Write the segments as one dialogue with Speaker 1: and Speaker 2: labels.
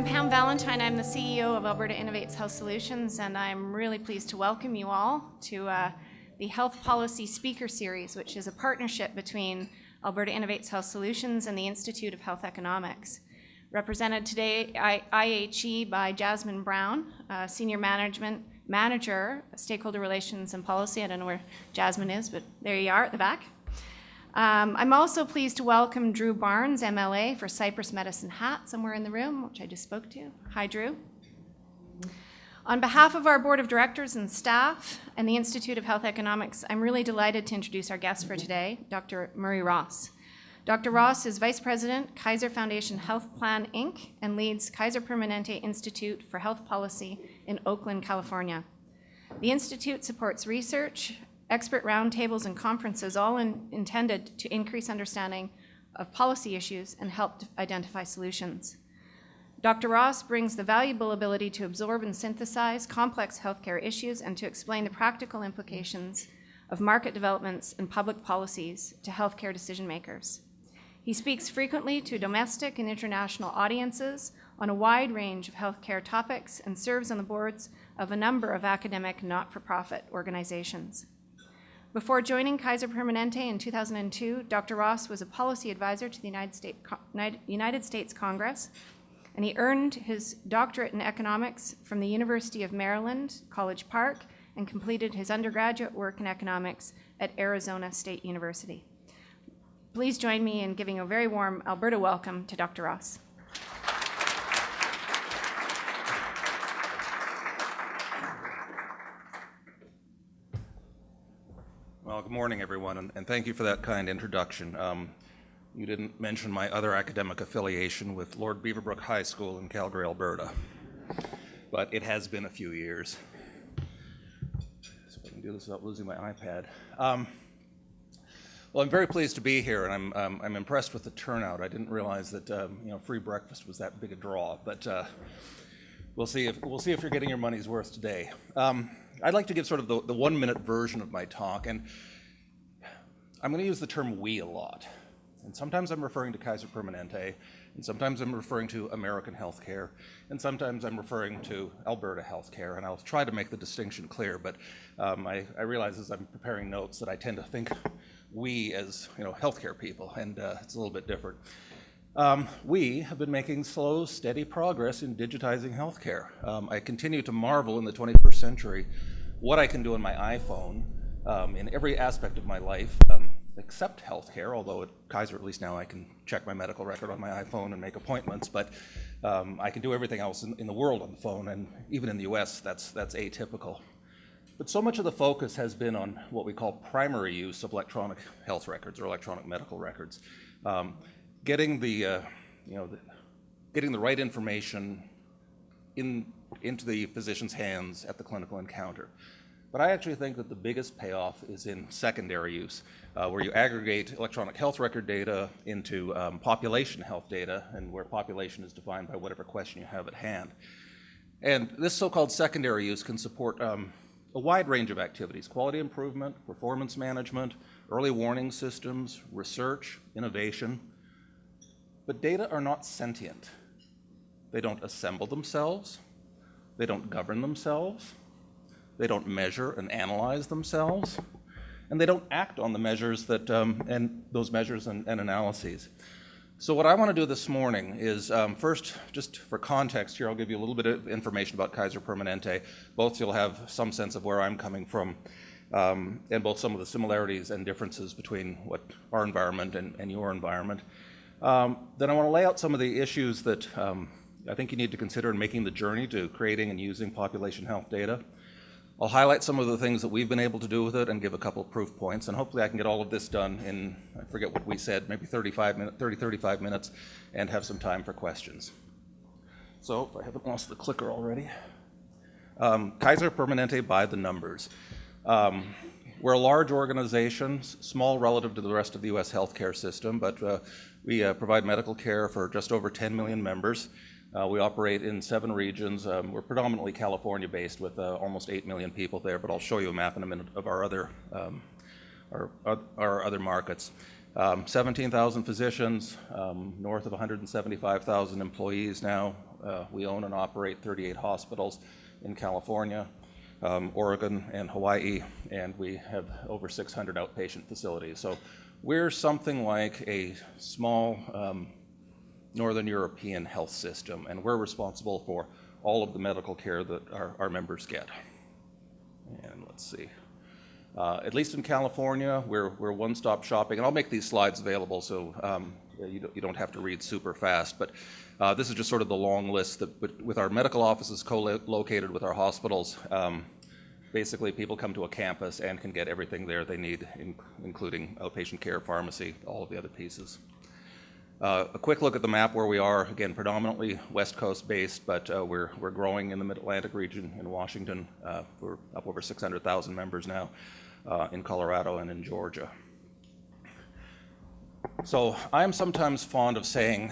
Speaker 1: I'm Pam Valentine. I'm the CEO of Alberta Innovates Health Solutions, and I'm really pleased to welcome you all to the Health Policy Speaker Series, which is a partnership between Alberta Innovates Health Solutions and the Institute of Health Economics. Represented today IHE by Jasmine Brown, Senior Manager, Stakeholder Relations and Policy. I don't know where Jasmine is, but there you are at the back. I'm also pleased to welcome Drew Barnes, MLA for Cypress Medicine Hat, somewhere in the room, which I just spoke to. Hi, Drew. On behalf of our Board of Directors and staff and the Institute of Health Economics, I'm really delighted to introduce our guest for today, Dr. Murray Ross. Dr. Ross is Vice President, Kaiser Foundation Health Plan, Inc., and leads Kaiser Permanente Institute for Health Policy in Oakland, California. The Institute supports research, expert roundtables, and conferences, all intended to increase understanding of policy issues and help identify solutions. Dr. Ross brings the valuable ability to absorb and synthesize complex healthcare issues and to explain the practical implications of market developments and public policies to healthcare decision makers. He speaks frequently to domestic and international audiences on a wide range of healthcare topics and serves on the boards of a number of academic not-for-profit organizations. Before joining Kaiser Permanente in 2002, Dr. Ross was a policy advisor to the United States Congress, and he earned his doctorate in economics from the University of Maryland, College Park, and completed his undergraduate work in economics at Arizona State University. Please join me in giving a very warm Alberta welcome to Dr. Ross.
Speaker 2: Well, good morning, everyone, and thank you for that kind introduction. You didn't mention my other academic affiliation with Lord Beaverbrook High School in Calgary, Alberta, but it has been a few years. So I can do this without losing my iPad. Well, I'm very pleased to be here, and I'm impressed with the turnout. I didn't realize that free breakfast was that big a draw, but we'll see if you're getting your money's worth today. I'd like to give sort of the 1-minute version of my talk, and I'm going to use the term "we" a lot. And sometimes I'm referring to Kaiser Permanente, and sometimes I'm referring to American healthcare, and sometimes I'm referring to Alberta healthcare, and I'll try to make the distinction clear, but I realize as I'm preparing notes that I tend to think we as healthcare people, and it's a little bit different. We have been making slow, steady progress in digitizing healthcare. I continue to marvel in the 21st century what I can do on my iPhone in every aspect of my life, except healthcare, although at Kaiser, at least now, I can check my medical record on my iPhone and make appointments, but I can do everything else in the world on the phone, and even in the US, that's atypical. But so much of the focus has been on what we call primary use of electronic health records or electronic medical records. Getting the right information into the physician's hands at the clinical encounter. But I actually think that the biggest payoff is in secondary use, where you aggregate electronic health record data into population health data, and where population is defined by whatever question you have at hand. And this so-called secondary use can support a wide range of activities: quality improvement, performance management, early warning systems, research, innovation. But data are not sentient. They don't assemble themselves. They don't govern themselves. They don't measure and analyze themselves. And they don't act on the measures and those measures and analyses. So what I want to do this morning is first, just for context here, I'll give you a little bit of information about Kaiser Permanente. Both you'll have some sense of where I'm coming from, and both some of the similarities and differences between what our environment and your environment. Then I want to lay out some of the issues that I think you need to consider in making the journey to creating and using population health data. I'll highlight some of the things that we've been able to do with it and give a couple of proof points, and hopefully I can get all of this done in, I forget what we said, maybe 35 minutes, and have some time for questions. So, if I haven't lost the clicker already. Kaiser Permanente by the numbers. We're a large organization, small relative to the rest of the US healthcare system, but we provide medical care for just over 10 million members. We operate in 7 regions. We're predominantly California-based with almost 8 million people there, but I'll show you a map in a minute of our other markets. 17,000 physicians, north of 175,000 employees now, We own and operate 38 hospitals in California, Oregon, and Hawaii, and we have over 600 outpatient facilities. So we're something like a small Northern European health system, and we're responsible for all of the medical care that our members get. And let's see. At least in California, we're one-stop shopping, and I'll make these slides available so you don't have to read super fast, but this is just sort of the long list that with our medical offices co-located with our hospitals, basically people come to a campus and can get everything there they need, including outpatient care, pharmacy, all of the other pieces. A quick look at the map where we are, again, predominantly West Coast based, but we're growing in the Mid-Atlantic region in Washington. We're up over 600,000 members now in Colorado and in Georgia. So I'm sometimes fond of saying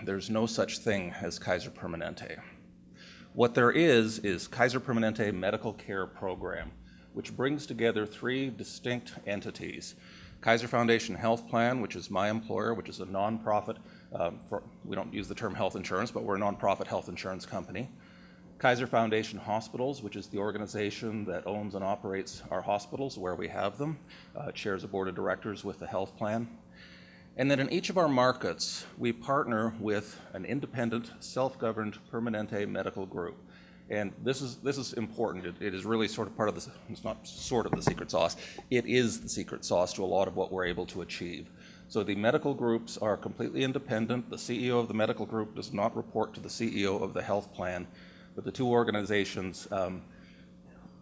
Speaker 2: there's no such thing as Kaiser Permanente. What there is Kaiser Permanente Medical Care Program, which brings together three distinct entities. Kaiser Foundation Health Plan, which is my employer, which is a nonprofit, we don't use the term health insurance, but we're a nonprofit health insurance company. Kaiser Foundation Hospitals, which is the organization that owns and operates our hospitals where we have them. It shares a board of directors with the health plan. And then in each of our markets, we partner with an independent, self-governed Permanente medical group. And this is important. It is really sort of part of the, it's not sort of the secret sauce, it is the secret sauce to a lot of what we're able to achieve. So the medical groups are completely independent. The CEO of the medical group does not report to the CEO of the health plan, but the two organizations,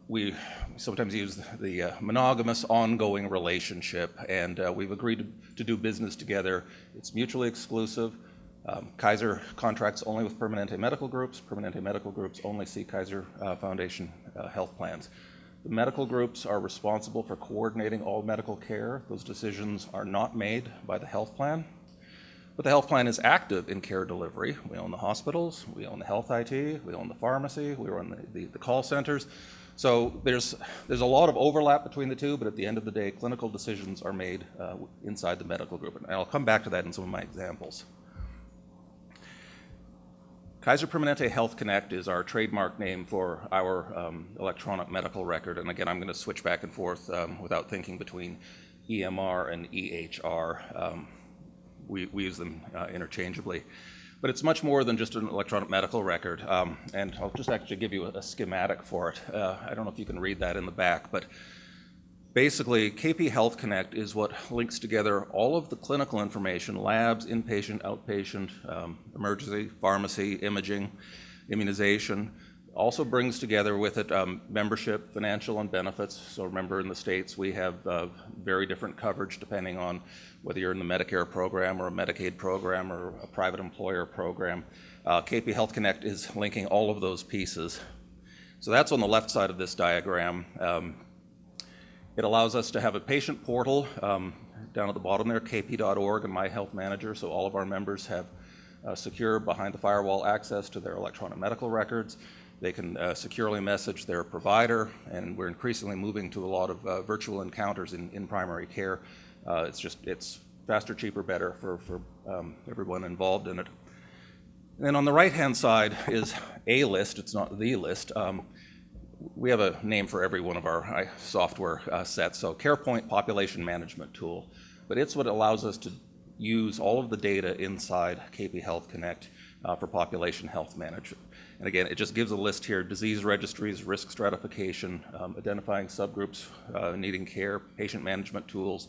Speaker 2: we sometimes use the monogamous ongoing relationship, and we've agreed to do business together. It's mutually exclusive. Kaiser contracts only with Permanente medical groups. Permanente medical groups only see Kaiser Foundation health plans. The medical groups are responsible for coordinating all medical care. Those decisions are not made by the health plan. But the health plan is active in care delivery. We own the hospitals, we own the health IT, we own the pharmacy, we own the call centers. So there's a lot of overlap between the two, but at the end of the day, clinical decisions are made inside the medical group. And I'll come back to that in some of my examples. Kaiser Permanente Health Connect is our trademark name for our electronic medical record. And again, I'm going to switch back and forth without thinking between EMR and EHR. We use them interchangeably. But it's much more than just an electronic medical record. And I'll just actually give you a schematic for it. I don't know if you can read that in the back, but basically, KP Health Connect is what links together all of the clinical information, labs, inpatient, outpatient, emergency, pharmacy, imaging, immunization. Also brings together with it membership, financial, and benefits. So remember, in the States, we have very different coverage depending on whether you're in the Medicare program or a Medicaid program or a private employer program. KP Health Connect is linking all of those pieces. So that's on the left side of this diagram. It allows us to have a patient portal down at the bottom there, kp.org, and My Health Manager, so all of our members have secure behind the firewall access to their electronic medical records. They can securely message their provider, and we're increasingly moving to a lot of virtual encounters in primary care. It's faster, cheaper, better for everyone involved in it. And then on the right-hand side is a list, it's not the list. We have a name for every one of our software sets. So CarePoint Population Management Tool, but it's what allows us to use all of the data inside KP Health Connect for population health management. And again, it just gives a list here: disease registries, risk stratification, identifying subgroups needing care, patient management tools,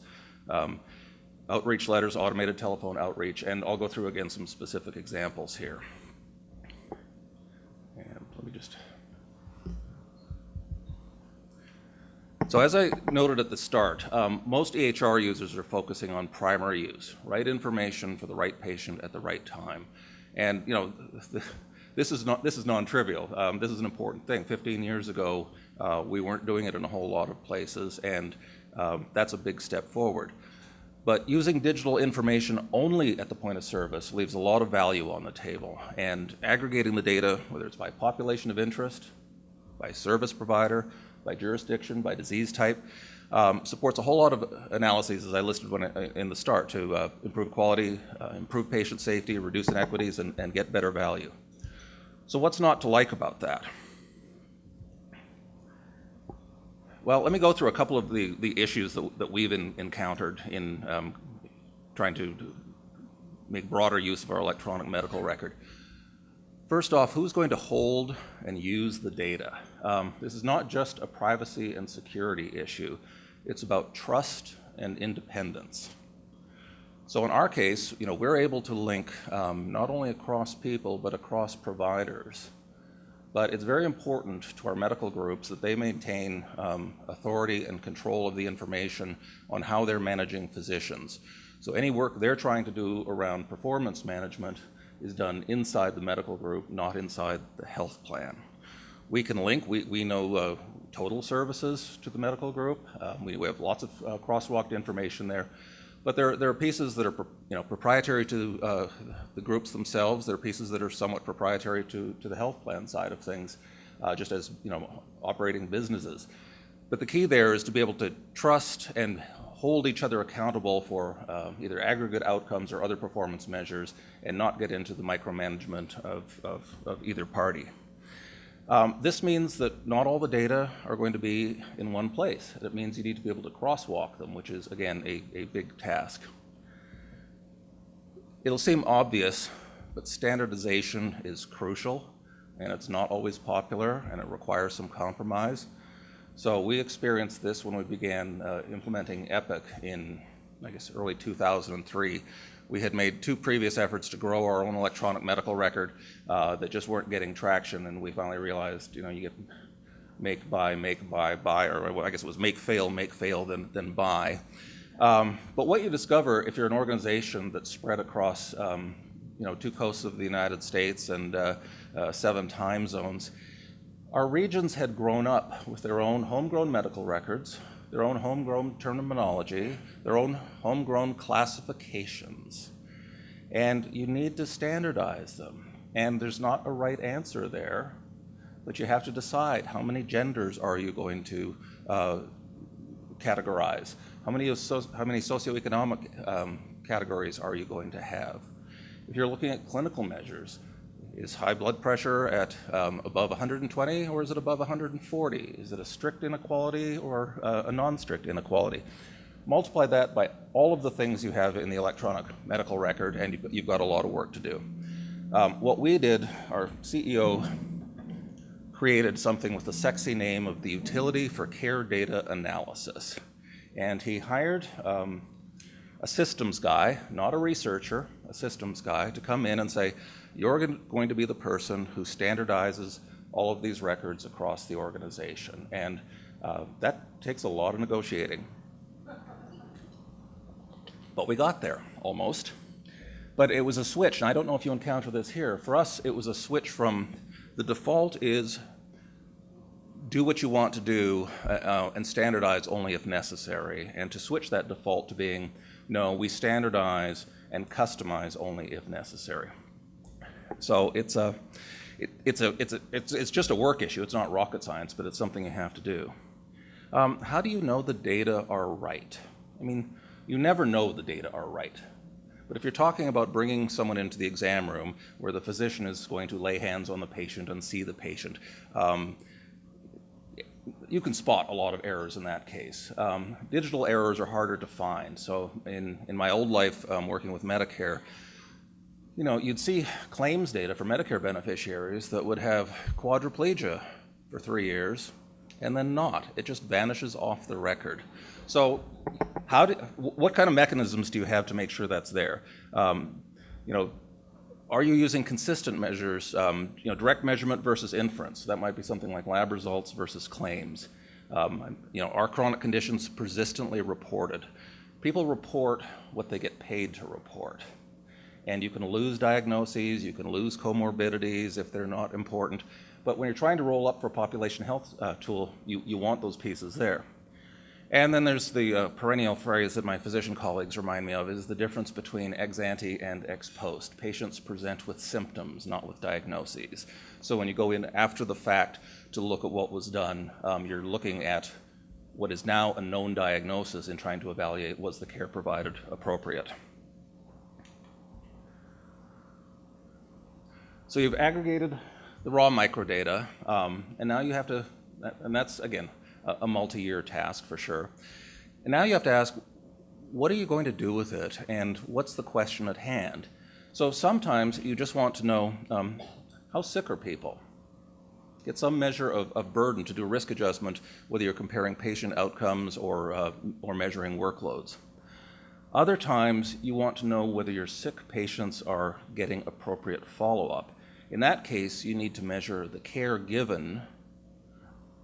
Speaker 2: outreach letters, automated telephone outreach, and I'll go through again some specific examples here. And let me just. So as I noted at the start, most EHR users are focusing on primary use, right information for the right patient at the right time. And you know, this is non-trivial. This is an important thing. 15 years ago, we weren't doing it in a whole lot of places, and that's a big step forward. But using digital information only at the point of service leaves a lot of value on the table. And aggregating the data, whether it's by population of interest, by service provider, by jurisdiction, by disease type, supports a whole lot of analyses, as I listed in the start, to improve quality, improve patient safety, reduce inequities, and get better value. So what's not to like about that? Well, let me go through a couple of the issues that we've encountered in trying to make broader use of our electronic medical record. First off, who's going to hold and use the data? This is not just a privacy and security issue. It's about trust and independence. So in our case, we're able to link not only across people, but across providers. But it's very important to our medical groups that they maintain authority and control of the information on how they're managing physicians. So any work they're trying to do around performance management is done inside the medical group, not inside the health plan. We can link, we know total services to the medical group. We have lots of crosswalked information there. But there are pieces that are proprietary to the groups themselves. There are pieces that are somewhat proprietary to the health plan side of things, just as operating businesses. But the key there is to be able to trust and hold each other accountable for either aggregate outcomes or other performance measures, and not get into the micromanagement of either party. This means that not all the data are going to be in one place. It means you need to be able to crosswalk them, which is, again, a big task. It'll seem obvious, but standardization is crucial, and it's not always popular, and it requires some compromise. So we experienced this when we began implementing Epic in, I guess, early 2003. We had made 2 previous efforts to grow our own electronic medical record that just weren't getting traction, and we finally realized, you get make, buy, buy, or I guess it was make, fail, then buy. But what you discover if you're an organization that's spread across 2 coasts of the United States and 7 time zones, our regions had grown up with their own homegrown medical records, their own homegrown terminology, their own homegrown classifications. And you need to standardize them. And there's not a right answer there, but you have to decide how many genders are you going to categorize? How many socioeconomic categories are you going to have? If you're looking at clinical measures, is high blood pressure at above 120 or is it above 140? Is it a strict inequality or a non-strict inequality? Multiply that by all of the things you have in the electronic medical record, and you've got a lot of work to do. What we did, our CEO created something with the sexy name of the Utility for Care Data Analysis. And he hired a systems guy, not a researcher, a systems guy, to come in and say, you're going to be the person who standardizes all of these records across the organization. And that takes a lot of negotiating. But we got there, almost. But it was a switch, and I don't know if you encounter this here. For us, it was a switch from the default is do what you want to do and standardize only if necessary, and to switch that default to being, no, we standardize and customize only if necessary. So it's just a work issue. It's not rocket science, but it's something you have to do. How do you know the data are right? I mean, you never know the data are right. But if you're talking about bringing someone into the exam room where the physician is going to lay hands on the patient and see the patient, you can spot a lot of errors in that case. Digital errors are harder to find. So in my old life working with Medicare, you'd see claims data for Medicare beneficiaries that would have quadriplegia for 3 years and then not. It just vanishes off the record. So what kind of mechanisms do you have to make sure that's there? Are you using consistent measures, direct measurement versus inference? That might be something like lab results versus claims. Are chronic conditions persistently reported? People report what they get paid to report. And you can lose diagnoses, you can lose comorbidities if they're not important. But when you're trying to roll up for a population health tool, you want those pieces there. And then there's the perennial phrase that my physician colleagues remind me of, is the difference between ex ante and ex post. Patients present with symptoms, not with diagnoses. So when you go in after the fact to look at what was done, you're looking at what is now a known diagnosis and trying to evaluate, was the care provided appropriate? So you've aggregated the raw microdata, and now you have to, and that's, again, a multi-year task for sure. And now you have to ask, what are you going to do with it, and what's the question at hand? So sometimes you just want to know, how sick are people? Get some measure of burden to do risk adjustment, whether you're comparing patient outcomes or measuring workloads. Other times you want to know whether your sick patients are getting appropriate follow-up. In that case, you need to measure the care given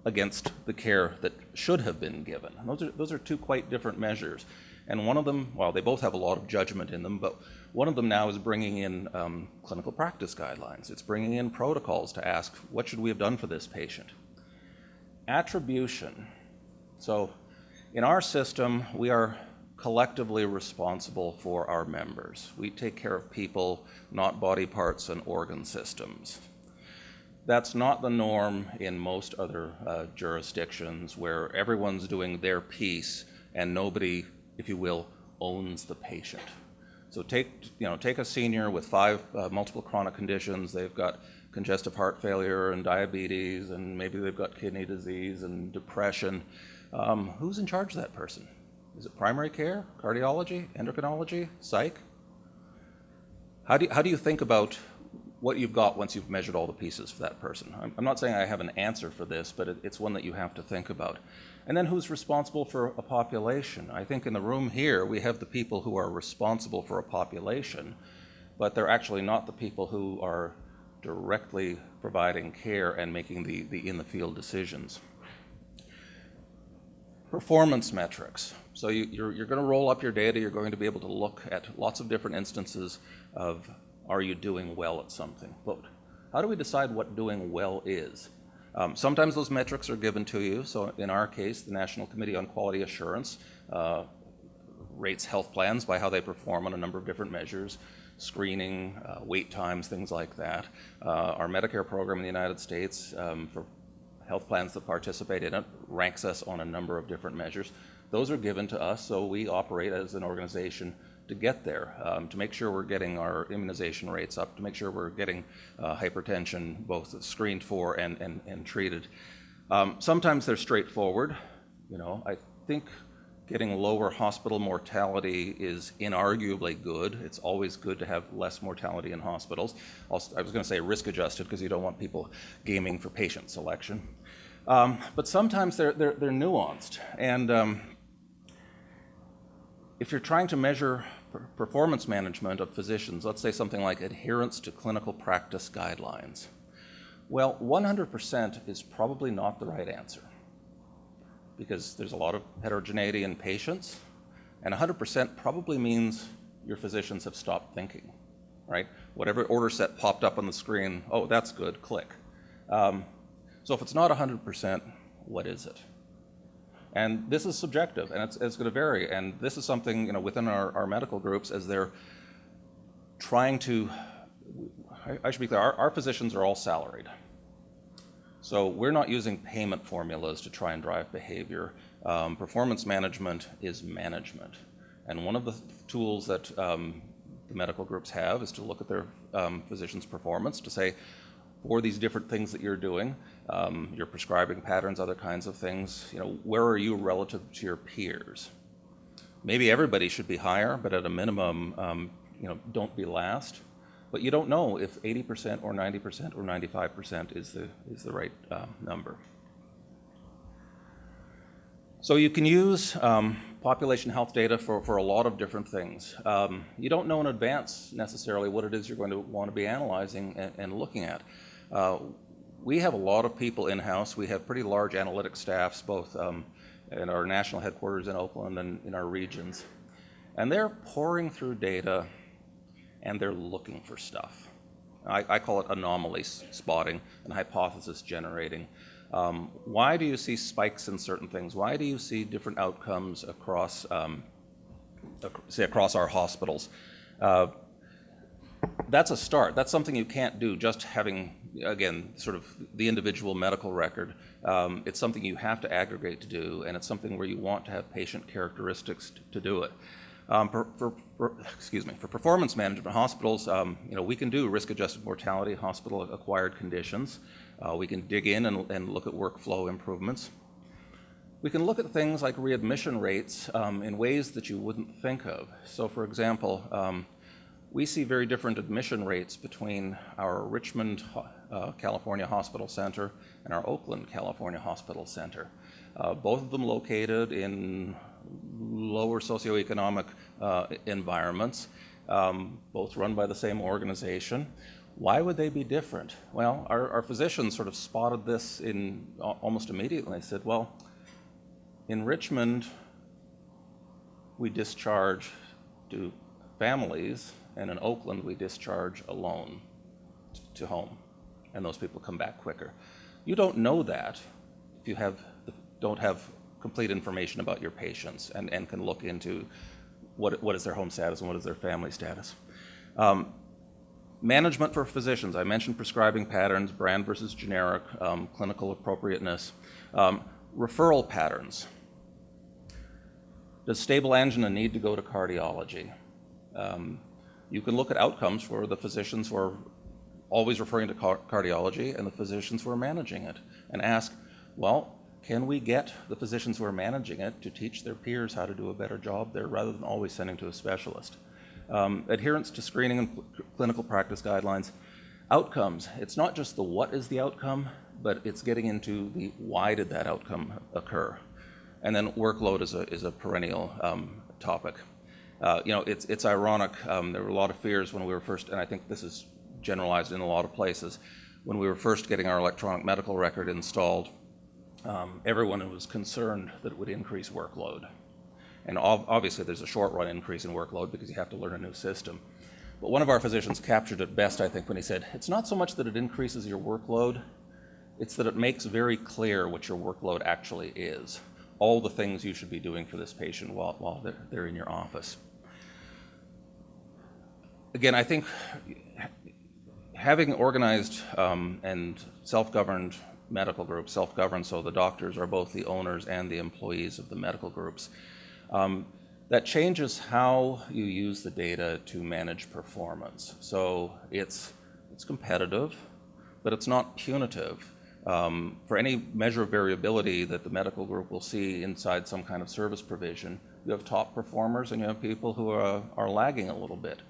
Speaker 2: against the care that should have been given. And those are two quite different measures. And one of them, well, they both have a lot of judgment in them, but one of them now is bringing in clinical practice guidelines. It's bringing in protocols to ask, what should we have done for this patient? Attribution. So in our system, we are collectively responsible for our members. We take care of people, not body parts and organ systems. That's not the norm in most other jurisdictions where everyone's doing their piece and nobody, if you will, owns the patient. So take a senior with 5 multiple chronic conditions. They've got congestive heart failure and diabetes, and maybe they've got kidney disease and depression. Who's in charge of that person? Is it primary care, cardiology, endocrinology, psych? How do you think about what you've got once you've measured all the pieces for that person? I'm not saying I have an answer for this, but it's one that you have to think about. And then who's responsible for a population? I think in the room here, we have the people who are responsible for a population, but they're actually not the people who are directly providing care and making the in-the-field decisions. Performance metrics. So you're going to roll up your data. You're going to be able to look at lots of different instances of, are you doing well at something? But how do we decide what doing well is? Sometimes those metrics are given to you. So in our case, the National Committee on Quality Assurance rates health plans by how they perform on a number of different measures, screening, wait times, things like that. Our Medicare program in the United States for health plans that participate in it ranks us on a number of different measures. Those are given to us, so we operate as an organization to get there, to make sure we're getting our immunization rates up, to make sure we're getting hypertension both screened for and treated. Sometimes they're straightforward. I think getting lower hospital mortality is inarguably good. It's always good to have less mortality in hospitals. I was going to say risk adjusted because you don't want people gaming for patient selection. But sometimes they're nuanced. And if you're trying to measure performance management of physicians, let's say something like adherence to clinical practice guidelines, well, 100% is probably not the right answer because there's a lot of heterogeneity in patients, and 100% probably means your physicians have stopped thinking, right? Whatever order set popped up on the screen, oh, that's good, click. So if it's not 100%, what is it? And this is subjective, and it's going to vary. And this is something, within our medical groups, as they're trying to, I should be clear, our physicians are all salaried. So we're not using payment formulas to try and drive behavior. Performance management is management. And one of the tools that the medical groups have is to look at their physicians' performance, to say, for these different things that you're doing, your prescribing patterns, other kinds of things, where are you relative to your peers? Maybe everybody should be higher, but at a minimum, don't be last. But you don't know if 80% or 90% or 95% is the right number. So you can use population health data for a lot of different things. You don't know in advance necessarily what it is you're going to want to be analyzing and looking at. We have a lot of people in-house. We have pretty large analytic staffs, both in our national headquarters in Oakland and in our regions. And they're pouring through data and they're looking for stuff. I call it anomaly spotting and hypothesis generating. Why do you see spikes in certain things? Why do you see different outcomes across, across our hospitals? That's a start. That's something you can't do just having, again, sort of the individual medical record. It's something you have to aggregate to do, and it's something where you want to have patient characteristics to do it. For performance management, hospitals, we can do risk-adjusted mortality, hospital-acquired conditions. We can dig in and look at workflow improvements. We can look at things like readmission rates in ways that you wouldn't think of. So for example, we see very different admission rates between our Richmond, California Hospital Center and our Oakland, California Hospital Center. Both of them located in lower socioeconomic environments, both run by the same organization. Why would they be different? Well, our physicians sort of spotted this almost immediately. They said, well, in Richmond, we discharge to families, and in Oakland, we discharge alone to home, and those people come back quicker. You don't know that if you don't have complete information about your patients and can look into what is their home status and what is their family status. Management for physicians, I mentioned prescribing patterns, brand versus generic, clinical appropriateness. Referral patterns. Does stable angina need to go to cardiology? You can look at outcomes for the physicians who are always referring to cardiology and the physicians who are managing it and ask, well, can we get the physicians who are managing it to teach their peers how to do a better job there rather than always sending to a specialist? Adherence to screening and clinical practice guidelines. Outcomes, it's not just the what is the outcome, but it's getting into the why did that outcome occur. And then workload is a perennial topic. It's ironic, there were a lot of fears when we were first, and I think this is generalized in a lot of places, when we were first getting our electronic medical record installed, everyone was concerned that it would increase workload. And obviously there's a short run increase in workload because you have to learn a new system. But one of our physicians captured it best, I think, when he said, it's not so much that it increases your workload, it's that it makes very clear what your workload actually is. All the things you should be doing for this patient while they're in your office. Again, I think having organized and self-governed medical groups, self-governed so the doctors are both the owners and the employees of the medical groups, that changes how you use the data to manage performance. So it's competitive, but it's not punitive. For any measure of variability that the medical group will see inside some kind of service provision, you have top performers and you have people who are lagging a little bit.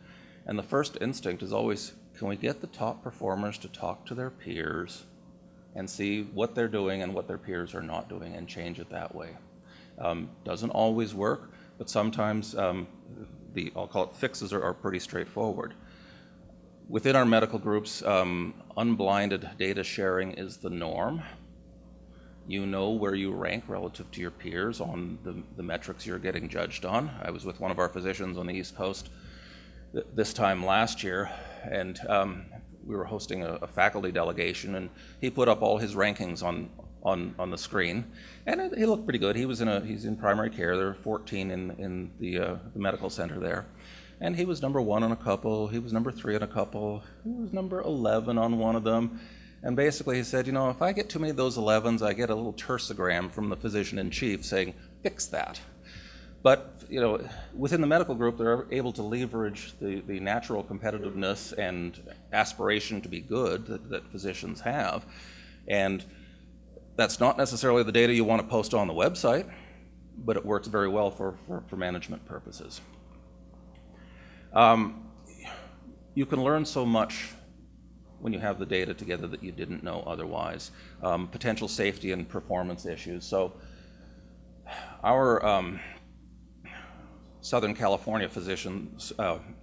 Speaker 2: And the first instinct is always, can we get the top performers to talk to their peers and see what they're doing and what their peers are not doing and change it that way? Doesn't always work, but sometimes I'll call it fixes are pretty straightforward. Within our medical groups, unblinded data sharing is the norm. You know where you rank relative to your peers on the metrics you're getting judged on. I was with one of our physicians on the East Coast this time last year, and we were hosting a faculty delegation, and he put up all his rankings on the screen, and he looked pretty good. He's in primary care. There are 14 in the medical center there. And he was number 1 on a couple, he was number 3 on a couple, he was number 11 on one of them. And basically he said, if I get too many of those 11s, I get a little tersogram from the physician-in-chief saying, fix that. But within the medical group, they're able to leverage the natural competitiveness and aspiration to be good that physicians have. And that's not necessarily the data you want to post on the website, but it works very well for management purposes. You can learn so much when you have the data together that you didn't know otherwise. Potential safety and performance issues. So our Southern California physicians,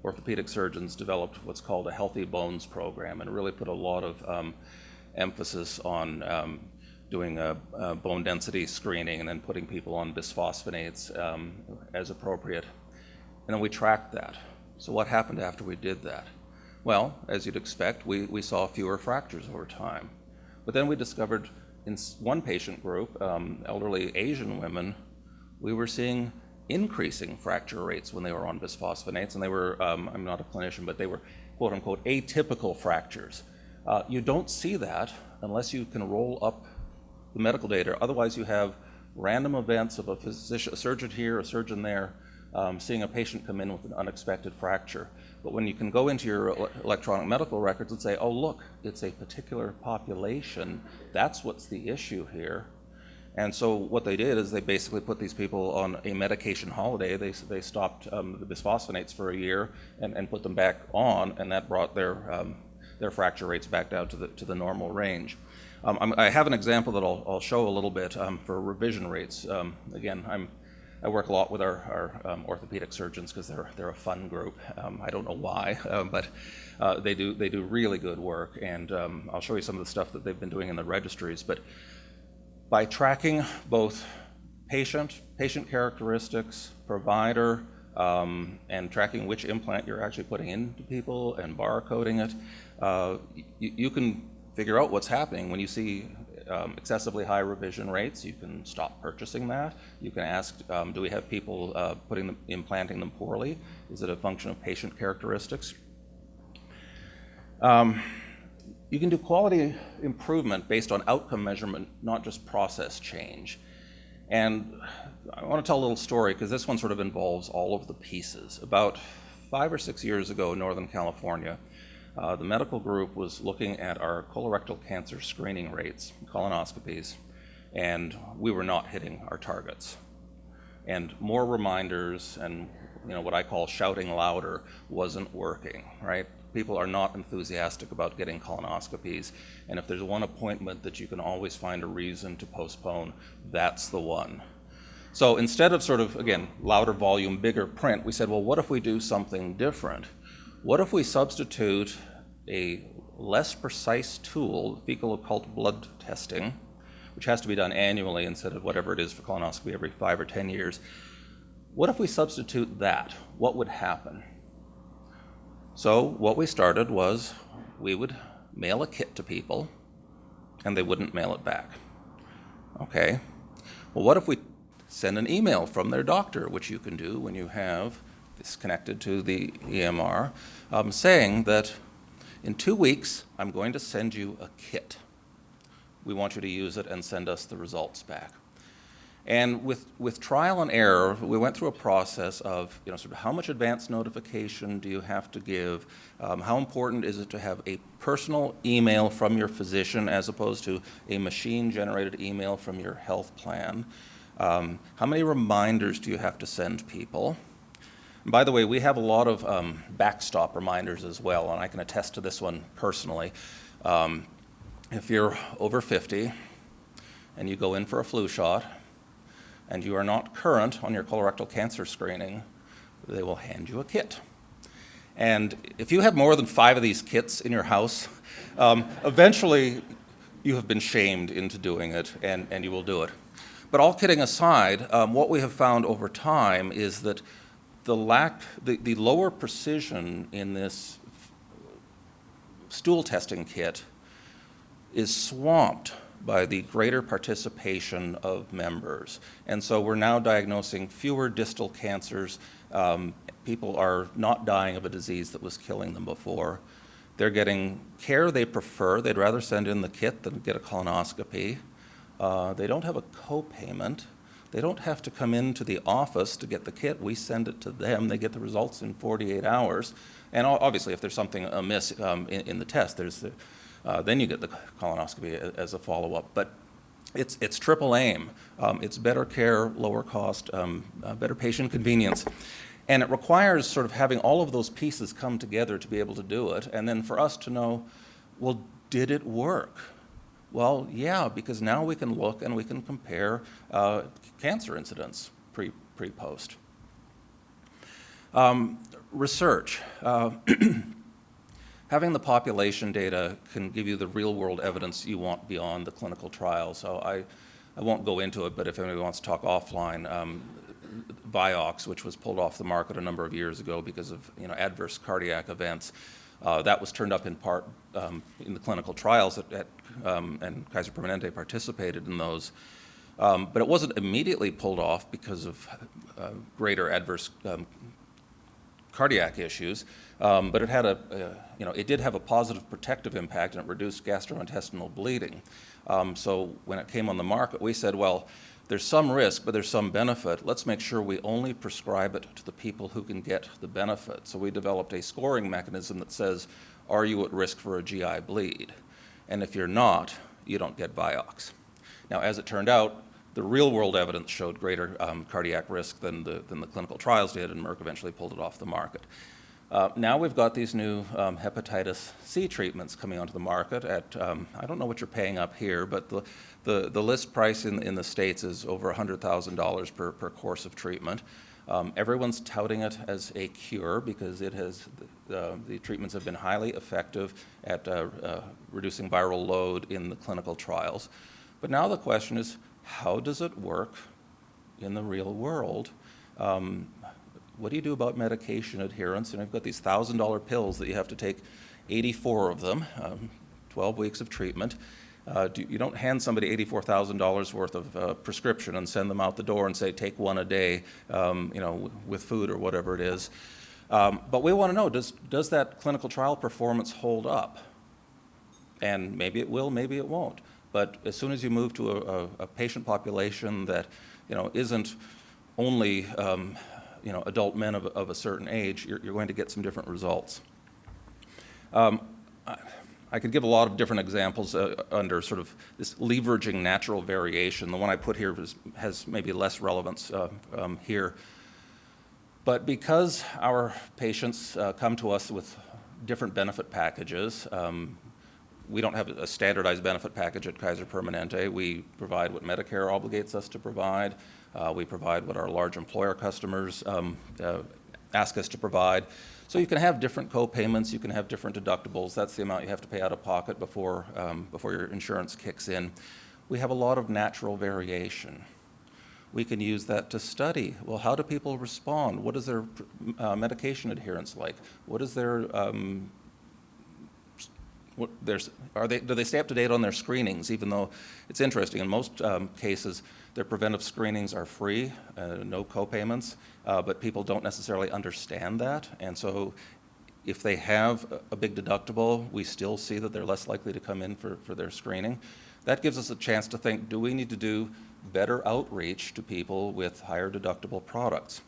Speaker 2: orthopedic surgeons, developed what's called a Healthy Bones program and really put a lot of emphasis on doing bone density screening and then putting people on bisphosphonates as appropriate. And then we tracked that. So what happened after we did that? Well, as you'd expect, we saw fewer fractures over time. But then we discovered in one patient group, elderly Asian women, we were seeing increasing fracture rates when they were on bisphosphonates, and they were, I'm not a clinician, but they were quote unquote atypical fractures. You don't see that unless you can roll up the medical data. Otherwise you have random events of a physician, a surgeon here, a surgeon there, seeing a patient come in with an unexpected fracture. But when you can go into your electronic medical records and say, oh, look, it's a particular population, that's what's the issue here. And so what they did is they basically put these people on a medication holiday. They stopped the bisphosphonates for a year and put them back on, and that brought their fracture rates back down to the normal range. I have an example that I'll show a little bit for revision rates. Again, I work a lot with our orthopedic surgeons because they're a fun group. I don't know why, but they do really good work, and I'll show you some of the stuff that they've been doing in the registries. But by tracking both patient characteristics, provider, and tracking which implant you're actually putting into people and barcoding it, you can figure out what's happening. When you see excessively high revision rates, you can stop purchasing that. You can ask, do we have people implanting them poorly? Is it a function of patient characteristics? You can do quality improvement based on outcome measurement, not just process change. And I want to tell a little story because this one sort of involves all of the pieces. About 5 or 6 years ago in Northern California, the medical group was looking at our colorectal cancer screening rates, colonoscopies, and we were not hitting our targets. And more reminders and what I call shouting louder wasn't working, right? People are not enthusiastic about getting colonoscopies, and if there's one appointment that you can always find a reason to postpone, that's the one. So instead of sort of, again, louder volume, bigger print, we said, well, what if we do something different? What if we substitute a less precise tool, fecal occult blood testing, which has to be done annually instead of whatever it is for colonoscopy every 5 or 10 years. What if we substitute that? What would happen? So what we started was we would mail a kit to people and they wouldn't mail it back. Okay, well, what if we send an email from their doctor, which you can do when you have this connected to the EMR, saying that in 2 weeks, I'm going to send you a kit. We want you to use it and send us the results back. And with trial and error, we went through a process of, sort of how much advance notification do you have to give? How important is it to have a personal email from your physician as opposed to a machine-generated email from your health plan? How many reminders do you have to send people? And by the way, we have a lot of backstop reminders as well, and I can attest to this one personally. If you're over 50 and you go in for a flu shot, and you are not current on your colorectal cancer screening, they will hand you a kit. And if you have more than 5 of these kits in your house, eventually you have been shamed into doing it, and you will do it. But all kidding aside, what we have found over time is that the lower precision in this stool testing kit is swamped by the greater participation of members. And so we're now diagnosing fewer distal cancers. People are not dying of a disease that was killing them before. They're getting care they prefer. They'd rather send in the kit than get a colonoscopy. They don't have a co-payment. They don't have to come into the office to get the kit. We send it to them. They get the results in 48 hours. And obviously, if there's something amiss in the test, then you get the colonoscopy as a follow-up. But it's triple aim. It's better care, lower cost, better patient convenience. And it requires sort of having all of those pieces come together to be able to do it. And then for us to know, well, did it work? Well, yeah, because now we can look and we can compare cancer incidence pre-post. Research. Having the population data can give you the real-world evidence you want beyond the clinical trial. So I won't go into it, but if anybody wants to talk offline, Vioxx, which was pulled off the market a number of years ago because of adverse cardiac events, that was turned up in part in the clinical trials and Kaiser Permanente participated in those. But it wasn't immediately pulled off because of greater adverse cardiac issues, but it had it did have a positive protective impact, and it reduced gastrointestinal bleeding. So when it came on the market, we said, well, there's some risk, but there's some benefit. Let's make sure we only prescribe it to the people who can get the benefit. So we developed a scoring mechanism that says, are you at risk for a GI bleed? And if you're not, you don't get Vioxx. Now, as it turned out, the real-world evidence showed greater cardiac risk than the clinical trials did, and Merck eventually pulled it off the market. Now we've got these new hepatitis C treatments coming onto the market at, I don't know what you're paying up here, but the list price in the States is over $100,000 per course of treatment. Everyone's touting it as a cure because the treatments have been highly effective at reducing viral load in the clinical trials. But now the question is, how does it work in the real world? What do you do about medication adherence? And I've got these $1,000 pills that you have to take 84 of them, 12 weeks of treatment. You don't hand somebody $84,000 worth of prescription and send them out the door and say, take one a day, with food or whatever it is. But we want to know, does that clinical trial performance hold up? And maybe it will, maybe it won't. But as soon as you move to a patient population that, isn't only, adult men of a certain age, you're going to get some different results. I could give a lot of different examples under sort of this leveraging natural variation. The one I put here has maybe less relevance here. But because our patients come to us with different benefit packages, we don't have a standardized benefit package at Kaiser Permanente. We provide what Medicare obligates us to provide. We provide what our large employer customers ask us to provide. So you can have different co-payments, you can have different deductibles. That's the amount you have to pay out of pocket before your insurance kicks in. We have a lot of natural variation. We can use that to study. Well, how do people respond? What is their medication adherence like? What is their do they stay up to date on their screenings, even though it's interesting, in most cases, their preventive screenings are free, no co-payments, but people don't necessarily understand that. And so if they have a big deductible, we still see that they're less likely to come in for their screening. That gives us a chance to think, do we need to do better outreach to people with higher deductible products?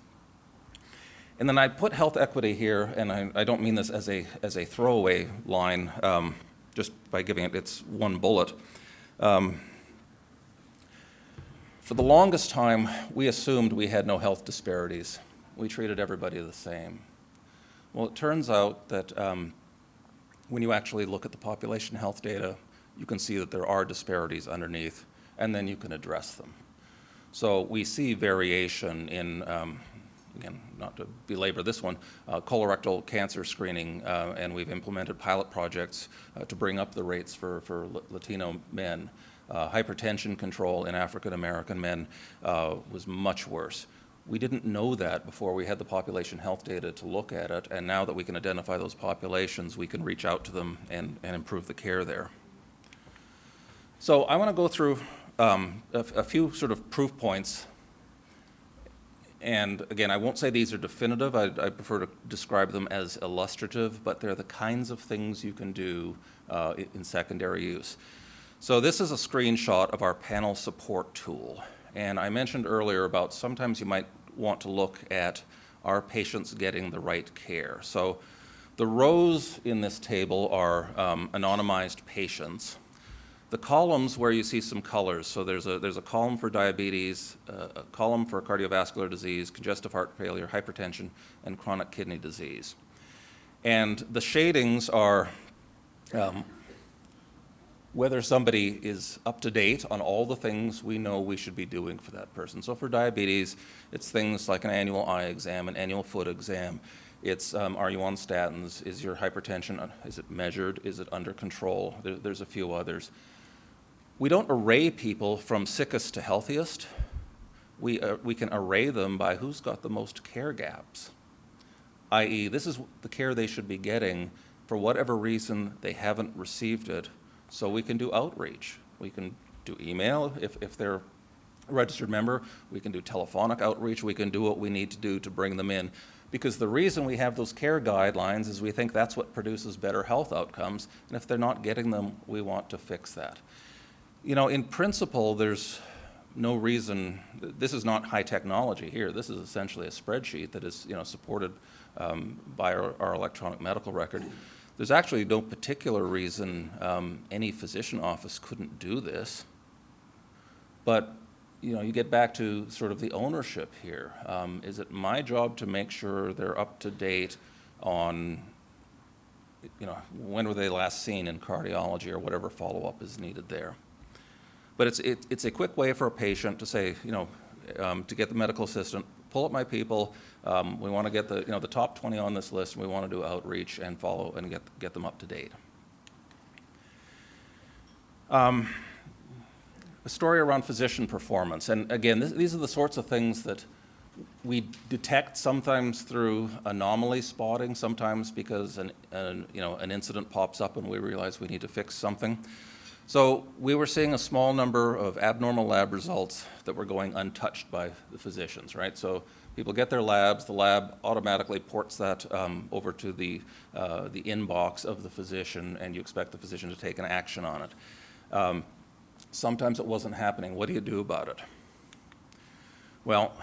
Speaker 2: And then I put health equity here, and I don't mean this as a throwaway line, just by giving it's one bullet. For the longest time, we assumed we had no health disparities. We treated everybody the same. Well, it turns out that when you actually look at the population health data, you can see that there are disparities underneath, and then you can address them. So we see variation in again, not to belabor this one, colorectal cancer screening, and we've implemented pilot projects to bring up the rates for Latino men. Hypertension control in African American men was much worse. We didn't know that before we had the population health data to look at it, and now that we can identify those populations, we can reach out to them and improve the care there. So I want to go through a few sort of proof points. And again, I won't say these are definitive. I prefer to describe them as illustrative, but they're the kinds of things you can do in secondary use. So this is a screenshot of our panel support tool. And I mentioned earlier about sometimes you might want to look at, are patients getting the right care? So the rows in this table are anonymized patients. The columns where you see some colors, so there's a column for diabetes, a column for cardiovascular disease, congestive heart failure, hypertension, and chronic kidney disease. And the shadings are whether somebody is up to date on all the things we know we should be doing for that person. So for diabetes, it's things like an annual eye exam, an annual foot exam. It's, are you on statins? Is your hypertension, is it measured? Is it under control? There's a few others. We don't array people from sickest to healthiest. We can array them by who's got the most care gaps, i.e. this is the care they should be getting. For whatever reason, they haven't received it, so we can do outreach. We can do email if they're a registered member. We can do telephonic outreach. We can do what we need to do to bring them in. Because the reason we have those care guidelines is we think that's what produces better health outcomes, and if they're not getting them, we want to fix that. You know, in principle, there's no reason, this is not high technology here. This is essentially a spreadsheet that is, supported by our electronic medical record. There's actually no particular reason any physician office couldn't do this. But, you get back to sort of the ownership here. Is it my job to make sure they're up to date on, when were they last seen in cardiology or whatever follow-up is needed there? But it's a quick way for a patient to say, to get the medical assistant, pull up my people. We want to get the top 20 on this list, and we want to do outreach and follow and get them up to date. A story around physician performance, and again, these are the sorts of things that we detect sometimes through anomaly spotting, sometimes because an incident pops up and we realize we need to fix something. So we were seeing a small number of abnormal lab results that were going untouched by the physicians, right? So people get their labs, the lab automatically ports that over to the inbox of the physician, and you expect the physician to take an action on it. Sometimes it wasn't happening. What do you do about it? Well,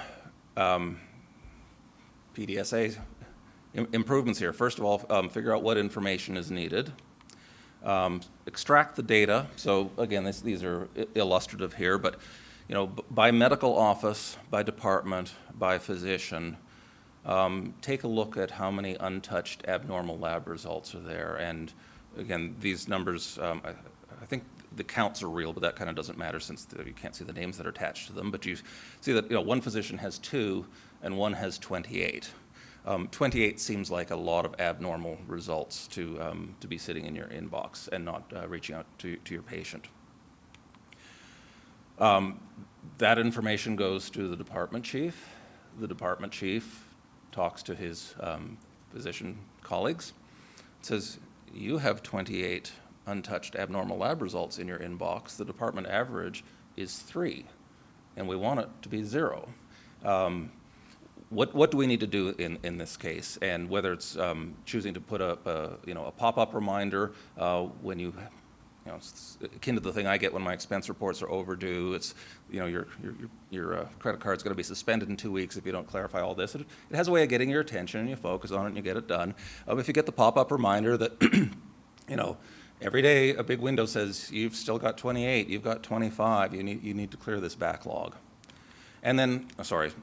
Speaker 2: PDSA improvements here. First of all, figure out what information is needed. Extract the data. So again, these are illustrative here, but by medical office, by department, by physician, take a look at how many untouched abnormal lab results are there. And again, these numbers, I think the counts are real, but that kind of doesn't matter since you can't see the names that are attached to them. But you see that one physician has 2 and one has 28. 28 seems like a lot of abnormal results to be sitting in your inbox and not reaching out to your patient. That information goes to the department chief. The department chief talks to his physician colleagues, says, you have 28 untouched abnormal lab results in your inbox. The department average is 3, and we want it to be 0. What do we need to do in this case? And whether it's choosing to put up a pop-up reminder when it's akin to the thing I get when my expense reports are overdue. It's your credit card's going to be suspended in 2 weeks if you don't clarify all this. It has a way of getting your attention, and you focus on it and you get it done. If you get the pop-up reminder that every day a big window says you've still got 28, you've got 25, you need to clear this backlog. And then,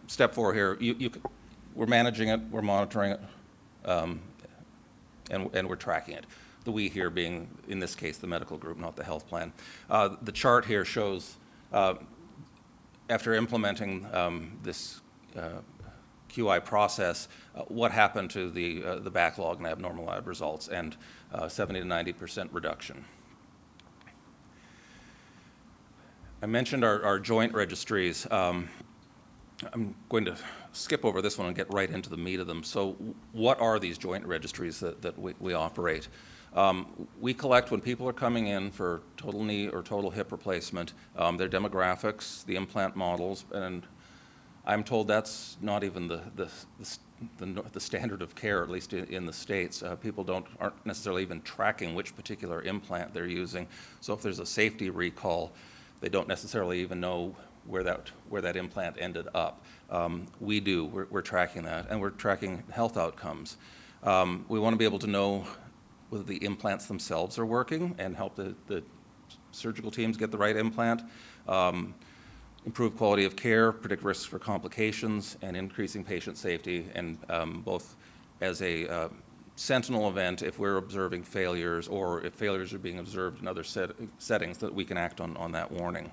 Speaker 2: step 4 here, we're managing it, we're monitoring it, and we're tracking it. The we here being, in this case, the medical group, not the health plan. The chart here shows, after implementing this QI process, what happened to the backlog and abnormal lab results, and 70 to 90% reduction. I mentioned our joint registries. I'm going to skip over this one and get right into the meat of them. So what are these joint registries that we operate? We collect when people are coming in for total knee or total hip replacement, their demographics, the implant models, and I'm told that's not even the standard of care, at least in the States. People aren't necessarily even tracking which particular implant they're using. So if there's a safety recall, they don't necessarily even know where that implant ended up. We do. We're tracking that, and we're tracking health outcomes. We want to be able to know whether the implants themselves are working and help the surgical teams get the right implant, improve quality of care, predict risks for complications, and increasing patient safety, and both as a sentinel event if we're observing failures, or if failures are being observed in other settings, that we can act on that warning.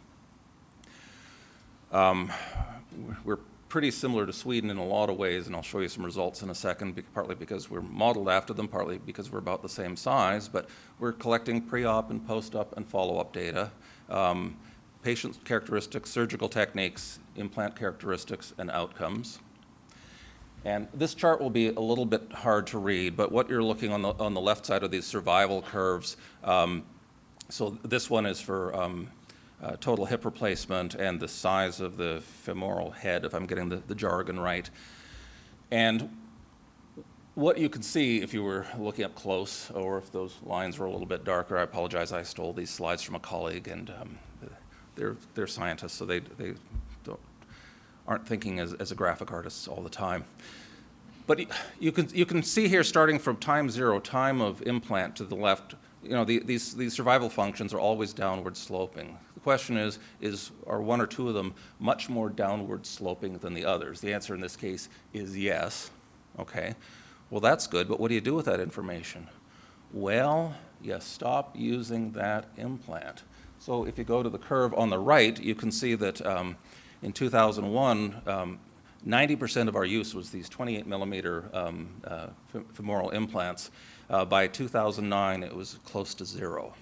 Speaker 2: We're pretty similar to Sweden in a lot of ways, and I'll show you some results in a second, partly because we're modeled after them, partly because we're about the same size, but we're collecting pre-op and post-op and follow-up data, patient characteristics, surgical techniques, implant characteristics, and outcomes. And this chart will be a little bit hard to read, but what you're looking on the left side of these survival curves, so this one is for total hip replacement and the size of the femoral head, if I'm getting the jargon right. And what you can see if you were looking up close, or if those lines were a little bit darker, I apologize, I stole these slides from a colleague, and they're scientists, so they aren't thinking as a graphic artists all the time. But you can see here, starting from time zero, time of implant to the left, these survival functions are always downward sloping. The question is are one or two of them much more downward sloping than the others? The answer in this case is yes. Okay, well that's good, but what do you do with that information? Well, you stop using that implant. So if you go to the curve on the right, you can see that in 2001, 90% of our use was these 28 millimeter femoral implants. By 2009, it was close to zero,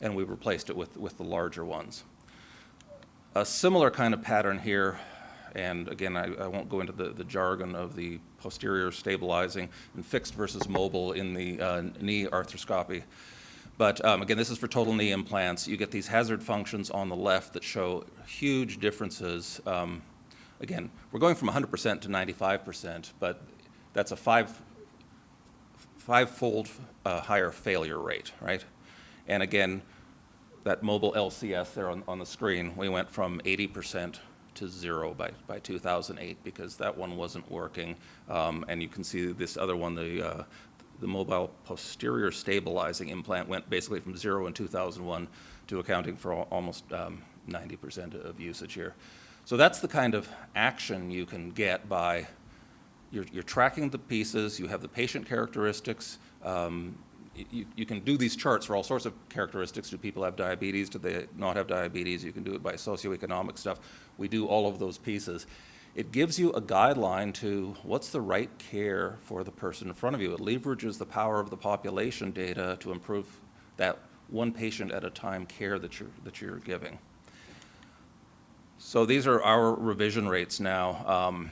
Speaker 2: and we replaced it with the larger ones. A similar kind of pattern here, and again, I won't go into the jargon of the posterior stabilizing and fixed versus mobile in the knee arthroscopy. But again, this is for total knee implants. You get these hazard functions on the left that show huge differences. Again, we're going from 100% to 95%, but that's a five-fold higher failure rate, right? And again, that mobile LCS there on the screen, we went from 80% to zero by 2008 because that one wasn't working. And you can see this other one, the mobile posterior stabilizing implant went basically from zero in 2001 to accounting for almost 90% of usage here. So that's the kind of action you can get by you're tracking the pieces, you have the patient characteristics, you can do these charts for all sorts of characteristics. Do people have diabetes? Do they not have diabetes? You can do it by socioeconomic stuff. We do all of those pieces. It gives you a guideline to what's the right care for the person in front of you. It leverages the power of the population data to improve that one patient at a time care that you're giving. So these are our revision rates now,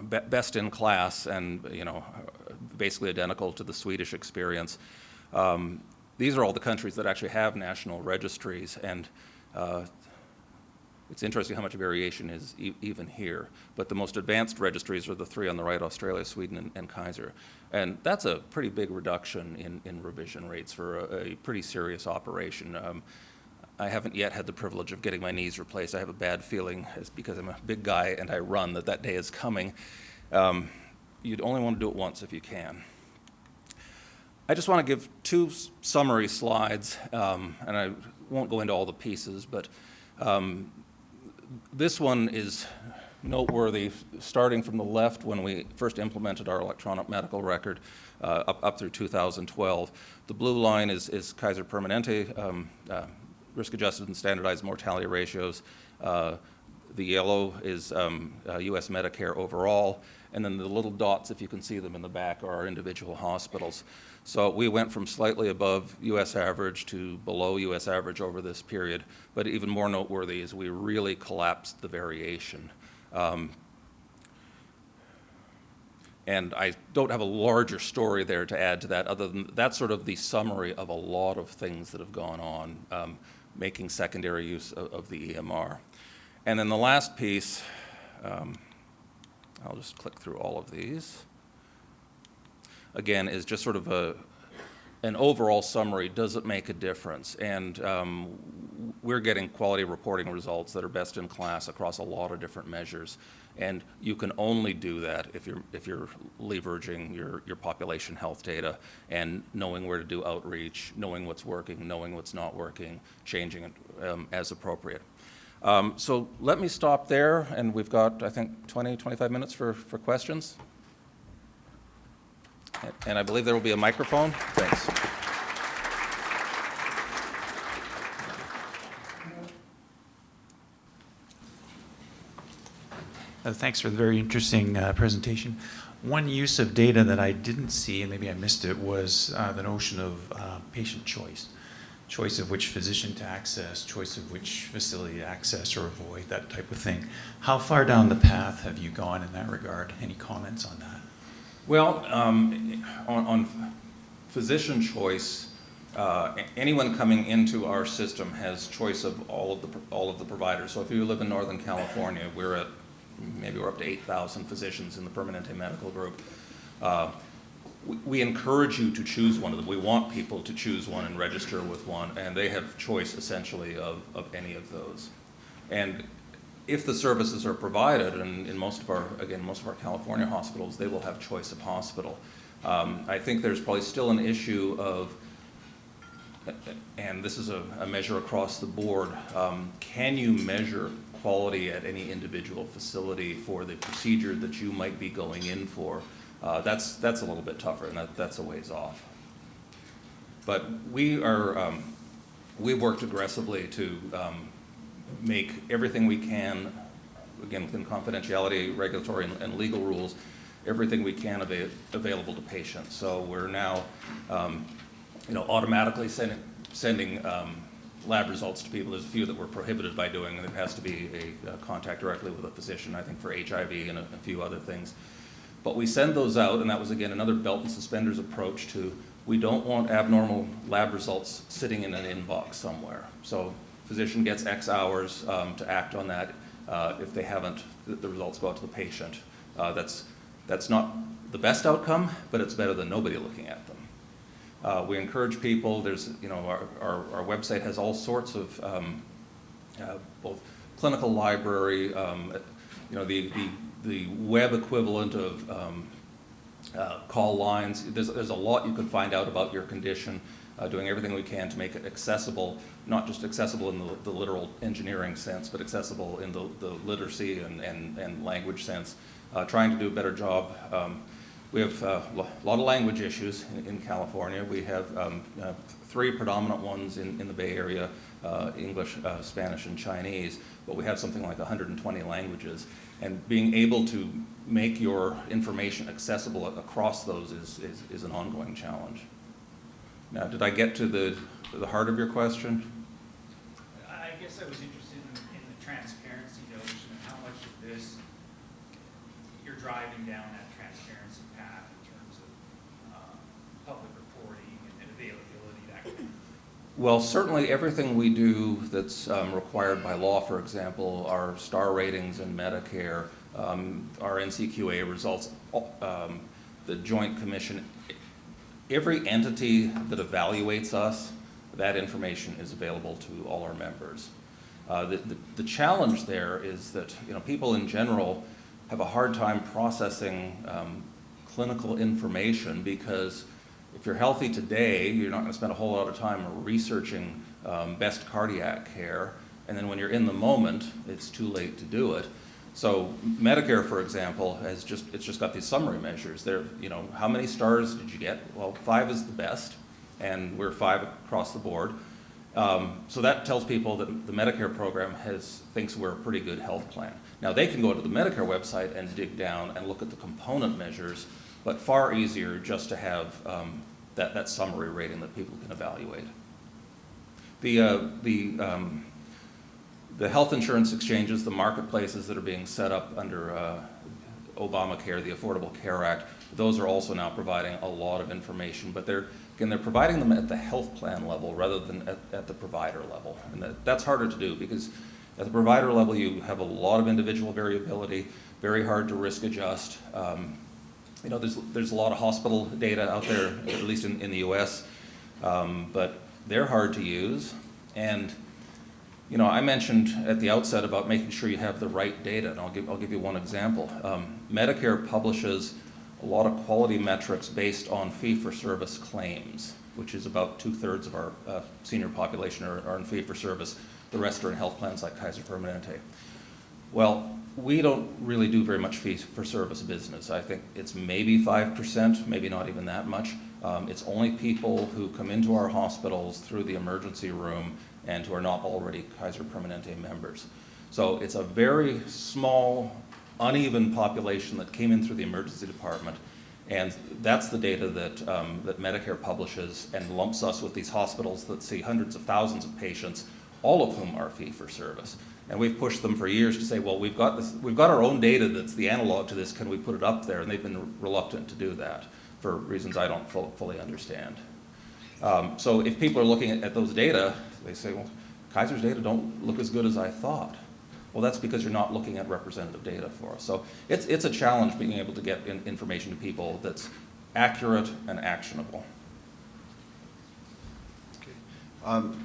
Speaker 2: best in class, and basically identical to the Swedish experience. These are all the countries that actually have national registries, and it's interesting how much variation is even here. But the most advanced registries are the three on the right: Australia, Sweden, and Kaiser. And that's a pretty big reduction in revision rates for a pretty serious operation. I haven't yet had the privilege of getting my knees replaced. I have a bad feeling, it's because I'm a big guy and I run, that day is coming. You'd only want to do it once if you can. I just want to give two summary slides, and I won't go into all the pieces, but this one is noteworthy, starting from the left when we first implemented our electronic medical record up through 2012. The blue line is Kaiser Permanente, risk-adjusted and standardized mortality ratios. The yellow is U.S. Medicare overall, and then the little dots, if you can see them in the back, are our individual hospitals. So we went from slightly above U.S. average to below U.S. average over this period, but even more noteworthy is we really collapsed the variation. And I don't have a larger story there to add to that, other than that's sort of the summary of a lot of things that have gone on, making secondary use of the EMR. And then the last piece, I'll just click through all of these, again, is just sort of an overall summary. Does it make a difference? And we're getting quality reporting results that are best in class across a lot of different measures. And you can only do that if you're leveraging your population health data and knowing where to do outreach, knowing what's working, knowing what's not working, changing it as appropriate. So let me stop there, and we've got, I think, 20, 25 minutes for questions. And I believe there will be a microphone. Thanks.
Speaker 3: Thanks for the very interesting presentation. One use of data that I didn't see, and maybe I missed it, was the notion of patient choice. Choice of which physician to access, choice of which facility to access or avoid, that type of thing. How far down the path have you gone in that regard? Any comments on that?
Speaker 2: Well, on physician choice, anyone coming into our system has choice of all of the providers. So if you live in Northern California, we're up to 8,000 physicians in the Permanente Medical Group. we encourage you to choose one of them. We want people to choose one and register with one, and they have choice essentially of any of those. And if the services are provided, and in most of our California hospitals, they will have choice of hospital. I think there's probably still an issue of, and this is a measure across the board, can you measure quality at any individual facility for the procedure that you might be going in for? That's a little bit tougher, and that's a ways off. But we've worked aggressively to make everything we can, again within confidentiality, regulatory, and legal rules, everything we can available to patients. So we're now, automatically sending lab results to people. There's a few that we're prohibited by doing, and it has to be a contact directly with a physician, I think for HIV and a few other things. But we send those out, and that was, again, another belt and suspenders approach to, we don't want abnormal lab results sitting in an inbox somewhere. So physician gets X hours to act on that. If they haven't, the results go out to the patient. That's not the best outcome, but it's better than nobody looking at them. We encourage people. There's, our website has all sorts of both clinical library, the web equivalent of call lines. There's a lot you can find out about your condition, doing everything we can to make it accessible, not just accessible in the literal engineering sense, but accessible in the literacy and language sense, trying to do a better job. We have a lot of language issues in California. We have 3 predominant ones in the Bay Area, English, Spanish, and Chinese, but we have something like 120 languages. And being able to make your information accessible across those is an ongoing challenge. Now, did I get to the heart of your question?
Speaker 3: I guess I was interested in the transparency notion and how much of this you're driving down that transparency path in terms of public reporting and availability, that kind of thing.
Speaker 2: Well, certainly everything we do that's required by law, for example, our star ratings in Medicare, our NCQA results, the Joint Commission, every entity that evaluates us, that information is available to all our members. The challenge there is that people in general have a hard time processing clinical information, because if you're healthy today, you're not going to spend a whole lot of time researching best cardiac care, and then when you're in the moment, it's too late to do it. So Medicare, for example, it's just got these summary measures. There, how many stars did you get? Well, 5 is the best, and we're 5 across the board. So that tells people that the Medicare program thinks we're a pretty good health plan. Now they can go to the Medicare website and dig down and look at the component measures, but far easier just to have that summary rating that people can evaluate. The health insurance exchanges, the marketplaces that are being set up under Obamacare, the Affordable Care Act, those are also now providing a lot of information, but they're providing them at the health plan level rather than at the provider level. And that's harder to do, because at the provider level you have a lot of individual variability, very hard to risk adjust. There's a lot of hospital data out there, at least in the US, but they're hard to use. And I mentioned at the outset about making sure you have the right data, and I'll give you one example. Medicare publishes a lot of quality metrics based on fee-for-service claims, which is about 2/3 of our senior population are in fee-for-service. The rest are in health plans like Kaiser Permanente. Well, we don't really do very much fee-for-service business. I think it's maybe 5%, maybe not even that much. It's only people who come into our hospitals through the emergency room and who are not already Kaiser Permanente members. So it's a very small, uneven population that came in through the emergency department, and that's the data that Medicare publishes and lumps us with these hospitals that see hundreds of thousands of patients, all of whom are fee-for-service. And we've pushed them for years to say, well, we've got our own data that's the analog to this, can we put it up there? And they've been reluctant to do that for reasons I don't fully understand. So if people are looking at those data, they say, well, Kaiser's data don't look as good as I thought. Well, that's because you're not looking at representative data for us. So it's a challenge being able to get information to people that's accurate and actionable.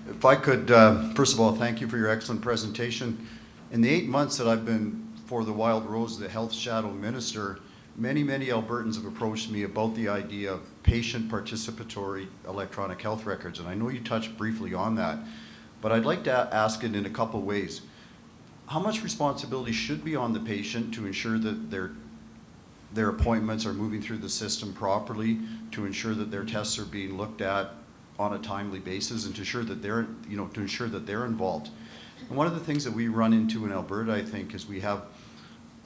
Speaker 4: If I could, first of all, thank you for your excellent presentation. In the 8 months that I've been for the Wild Rose, the Health Shadow Minister, many Albertans have approached me about the idea of patient participatory electronic health records, and I know you touched briefly on that, but I'd like to ask it in a couple ways. How much responsibility should be on the patient to ensure that their appointments are moving through the system properly, to ensure that their tests are being looked at on a timely basis, and to ensure that they're involved? And one of the things that we run into in Alberta, I think, is we have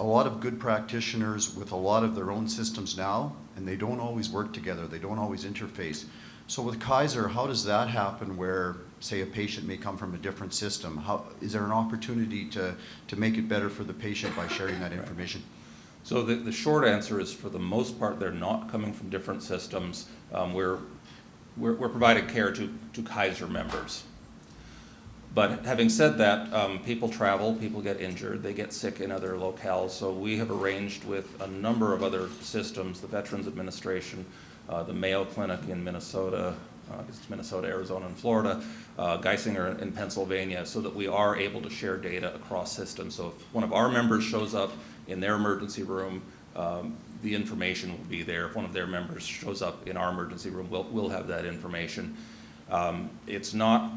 Speaker 4: a lot of good practitioners with a lot of their own systems now, and they don't always work together. They don't always interface. So with Kaiser, how does that happen where, say, a patient may come from a different system? Is there an opportunity to make it better for the patient by sharing that information?
Speaker 2: So the short answer is, for the most part, they're not coming from different systems. We're providing care to Kaiser members. But having said that, people travel, people get injured, they get sick in other locales. So we have arranged with a number of other systems, the Veterans Administration, the Mayo Clinic in Minnesota, it's Minnesota, Arizona, and Florida, Geisinger in Pennsylvania, so that we are able to share data across systems. So if one of our members shows up in their emergency room, the information will be there. If one of their members shows up in our emergency room, we'll have that information. It's not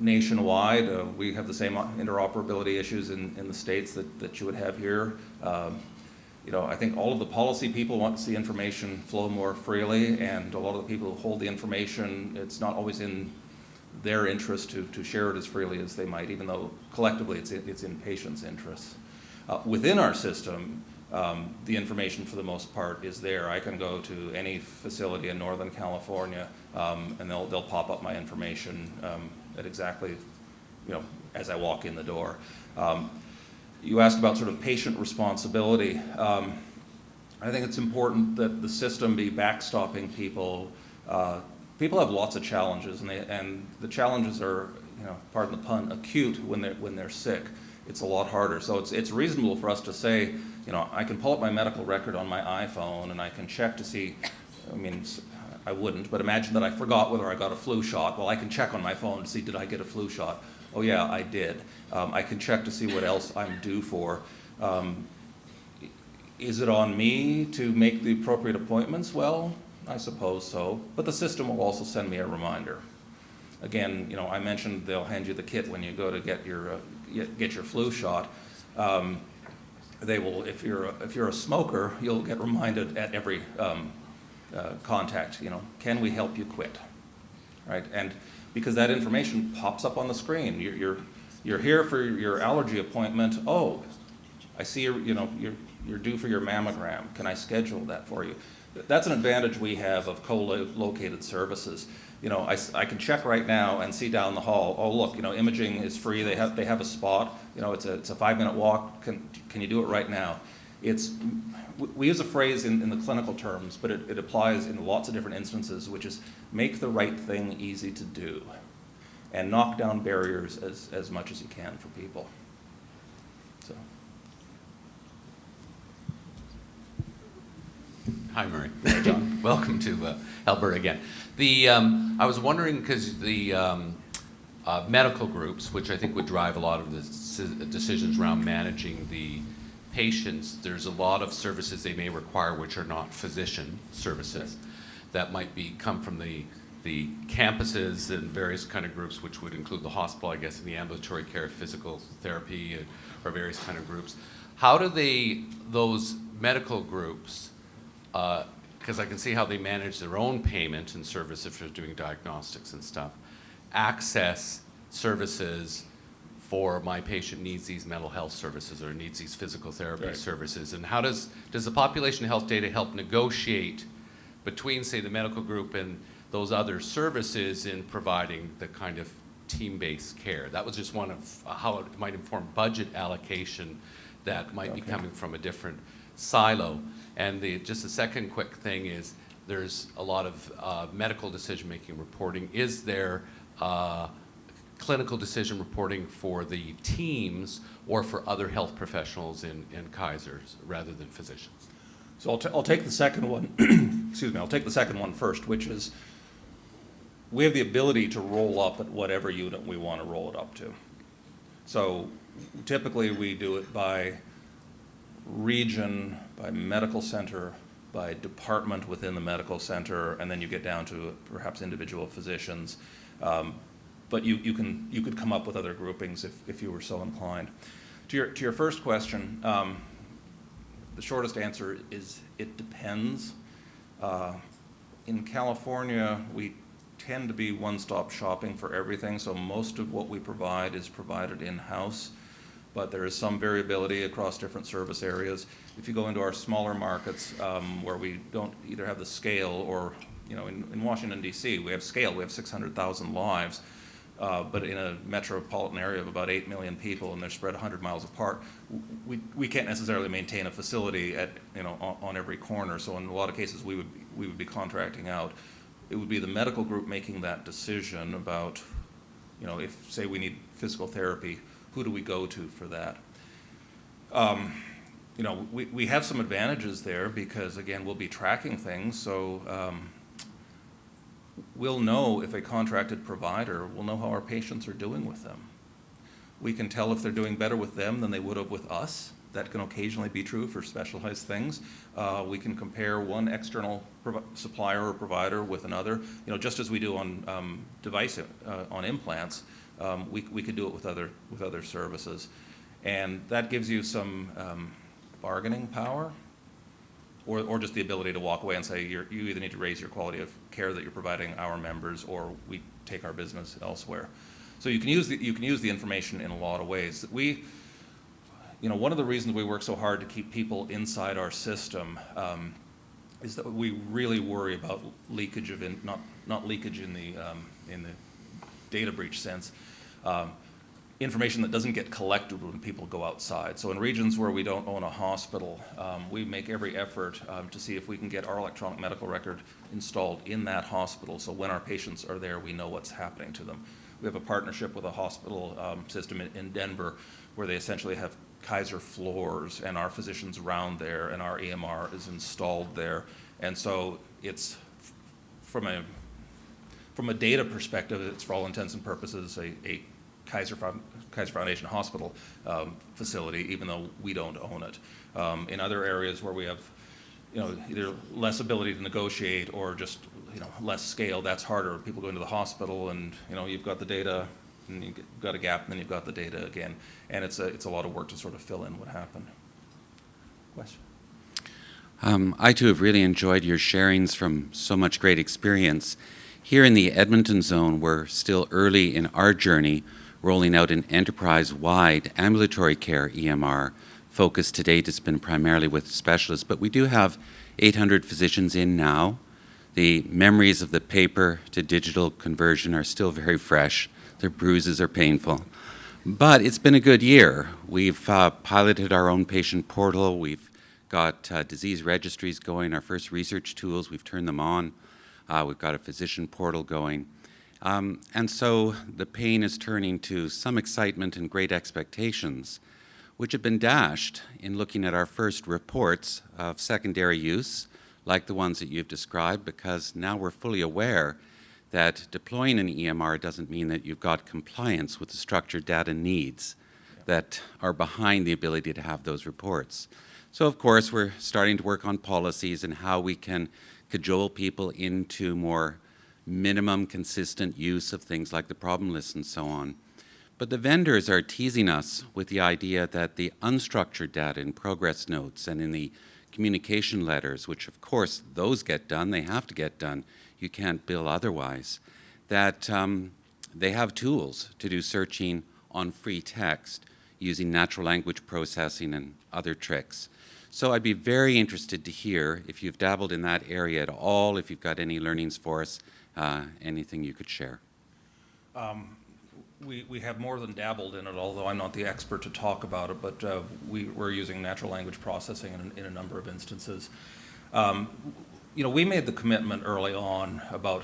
Speaker 2: nationwide. We have the same interoperability issues in the States that you would have here. I think all of the policy people want to see information flow more freely, and a lot of the people who hold the information, it's not always in their interest to share it as freely as they might, even though collectively it's in patients' interests. Within our system, the information for the most part is there. I can go to any facility in Northern California, and they'll pop up my information at exactly, as I walk in the door. You asked about sort of patient responsibility. I think it's important that the system be backstopping people. People have lots of challenges, and the challenges are, pardon the pun, acute when they're sick. It's a lot harder. So it's reasonable for us to say, I can pull up my medical record on my iPhone and I can check to see, I wouldn't, but imagine that I forgot whether I got a flu shot. Well, I can check on my phone to see, did I get a flu shot? Oh yeah, I did. I can check to see what else I'm due for. Is it on me to make the appropriate appointments? Well, I suppose so, but the system will also send me a reminder. Again, I mentioned they'll hand you the kit when you go to get your flu shot. They will, if you're a smoker, you'll get reminded at every contact. Can we help you quit? Right, and because that information pops up on the screen, you're here for your allergy appointment. Oh, I see you're due for your mammogram. Can I schedule that for you? That's an advantage we have of co-located services. I can check right now and see down the hall, oh look, imaging is free, they have a spot, it's a 5-minute walk, can you do it right now? We use a phrase in the clinical terms, but it applies in lots of different instances, which is make the right thing easy to do and knock down barriers as much as you can for people. So.
Speaker 5: Hi, Murray. Hi, John. Welcome to Alberta again. I was wondering, because the medical groups, which I think would drive a lot of the decisions around managing the patients, there's a lot of services they may require which are not physician services that might come from the campuses and various kind of groups, which would include the hospital, I guess, and the ambulatory care, physical therapy, or various kind of groups. How do those medical groups, because I can see how they manage their own payment and service if they're doing diagnostics and stuff, access services for my patient needs these mental health services or needs these physical therapy services, and how does the population health data help negotiate between, say, the medical group and those other services in providing the kind of team-based care? That was just one of how it might inform budget allocation that might be coming from a different silo. And just the second quick thing is there's a lot of medical decision-making reporting. Is there clinical decision reporting for the teams or for other health professionals in Kaiser's rather than physicians?
Speaker 2: So I'll take the second one, excuse me, I'll take the second one first, which is we have the ability to roll up at whatever unit we want to roll it up to. So typically we do it by region, by medical center, by department within the medical center, and then you get down to perhaps individual physicians. But you could come up with other groupings if you were so inclined. To your first question, the shortest answer is it depends. In California, we tend to be one-stop shopping for everything, so most of what we provide is provided in-house, but there is some variability across different service areas. If you go into our smaller markets where we don't either have the scale or, in Washington, D.C., we have scale, we have 600,000 lives, but in a metropolitan area of about 8 million people and they're spread 100 miles apart, we can't necessarily maintain a facility at, on every corner. So in a lot of cases, we would be contracting out. It would be the medical group making that decision about, if, say, we need physical therapy, who do we go to for that? We have some advantages there because, again, we'll be tracking things. So we'll know if a contracted provider, we'll know how our patients are doing with them. We can tell if they're doing better with them than they would have with us. That can occasionally be true for specialized things. We can compare one external supplier or provider with another. Just as we do on on implants, we could do it with other services, and that gives you some bargaining power, or just the ability to walk away and say you either need to raise your quality of care that you're providing our members, or we take our business elsewhere. So you can use the information in a lot of ways. One of the reasons we work so hard to keep people inside our system is that we really worry about leakage of not leakage in the data breach sense, information that doesn't get collected when people go outside. So in regions where we don't own a hospital, we make every effort to see if we can get our electronic medical record installed in that hospital, so when our patients are there, we know what's happening to them. We have a partnership with a hospital system in Denver where they essentially have Kaiser floors, and our physicians around there, and our EMR is installed there. And so it's, from a data perspective, it's for all intents and purposes a Kaiser Foundation Hospital facility, even though we don't own it. In other areas where we have, either less ability to negotiate or just, less scale, that's harder. People go into the hospital and, you've got the data, and you've got a gap, and then you've got the data again. And it's a lot of work to sort of fill in what happened. Question?
Speaker 6: I too have really enjoyed your sharings from so much great experience. Here in the Edmonton zone, we're still early in our journey, rolling out an enterprise-wide ambulatory care EMR. Focus to date has been primarily with specialists, but we do have 800 physicians in now. The memories of the paper to digital conversion are still very fresh. Their bruises are painful. But it's been a good year. We've piloted our own patient portal. We've got disease registries going, our first research tools. We've turned them on. We've got a physician portal going. And so the pain is turning to some excitement and great expectations, which have been dashed in looking at our first reports of secondary use, like the ones that you've described, because now we're fully aware that deploying an EMR doesn't mean that you've got compliance with the structured data needs that are behind the ability to have those reports. So of course, we're starting to work on policies and how we can cajole people into more minimum consistent use of things like the problem list and so on. But the vendors are teasing us with the idea that the unstructured data in progress notes and in the communication letters, which of course those get done, they have to get done, you can't bill otherwise, that they have tools to do searching on free text using natural language processing and other tricks. So I'd be very interested to hear if you've dabbled in that area at all, if you've got any learnings for us, anything you could share.
Speaker 2: We have more than dabbled in it, although I'm not the expert to talk about it, but we're using natural language processing in a number of instances. We made the commitment early on about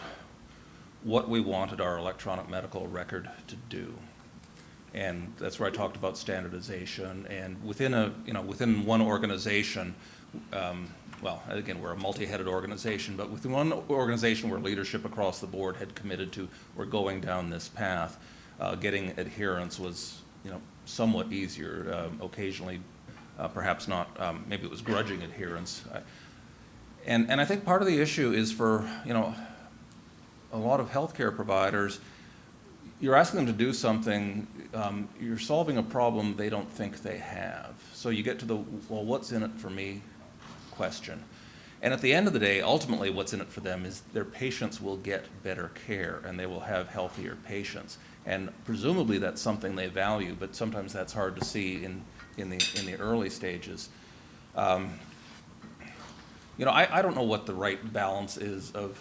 Speaker 2: what we wanted our electronic medical record to do. And that's where I talked about standardization. And within one organization, well, again, we're a multi-headed organization, but with one organization where leadership across the board had committed to, we're going down this path, getting adherence was, somewhat easier. Occasionally, perhaps not, maybe it was grudging adherence. And I think part of the issue is for, a lot of healthcare providers, you're asking them to do something, you're solving a problem they don't think they have. So you get to the, well, what's in it for me question. And at the end of the day, ultimately what's in it for them is their patients will get better care and they will have healthier patients. And presumably that's something they value, but sometimes that's hard to see in the early stages. I don't know what the right balance is of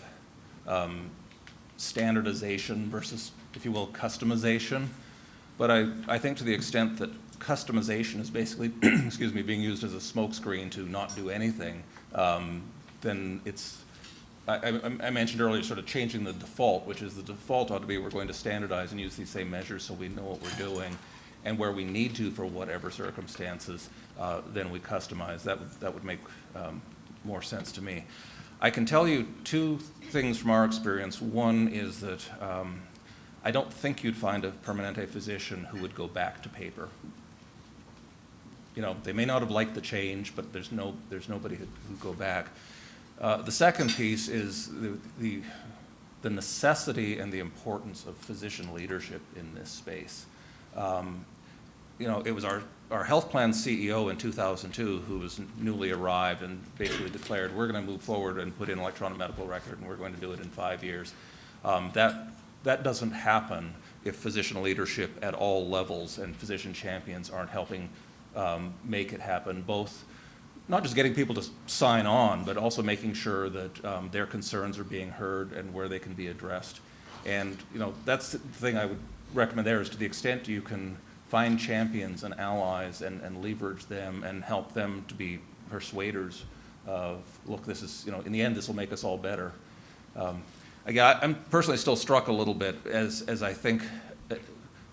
Speaker 2: standardization versus, if you will, customization. But I think to the extent that customization is basically, excuse me, being used as a smokescreen to not do anything, then it's, I mentioned earlier sort of changing the default, which is the default ought to be we're going to standardize and use these same measures so we know what we're doing, and where we need to for whatever circumstances, then we customize. That would make more sense to me. I can tell you two things from our experience. One is that I don't think you'd find a Permanente physician who would go back to paper. They may not have liked the change, but there's nobody who'd go back. The second piece is the necessity and the importance of physician leadership in this space. It was our health plan CEO in 2002 who was newly arrived and basically declared, we're going to move forward and put in electronic medical record, and we're going to do it in 5 years. That doesn't happen if physician leadership at all levels and physician champions aren't helping make it happen, both not just getting people to sign on, but also making sure that their concerns are being heard and where they can be addressed. And that's the thing I would recommend there, is to the extent you can find champions and allies and leverage them and help them to be persuaders of, look, this is, in the end, this will make us all better. Again, I'm personally still struck a little bit as I think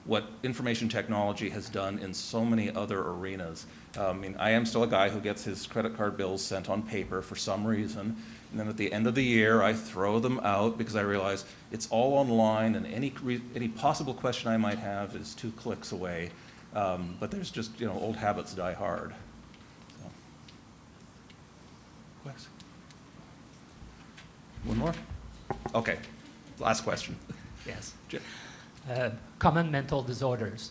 Speaker 2: what information technology has done in so many other arenas. I am still a guy who gets his credit card bills sent on paper for some reason, and then at the end of the year I throw them out because I realize it's all online and any possible question I might have is 2 clicks away. But there's just, old habits die hard. So. Wes? One more? Okay, last question.
Speaker 7: Yes.
Speaker 2: Jim.
Speaker 7: Common mental disorders.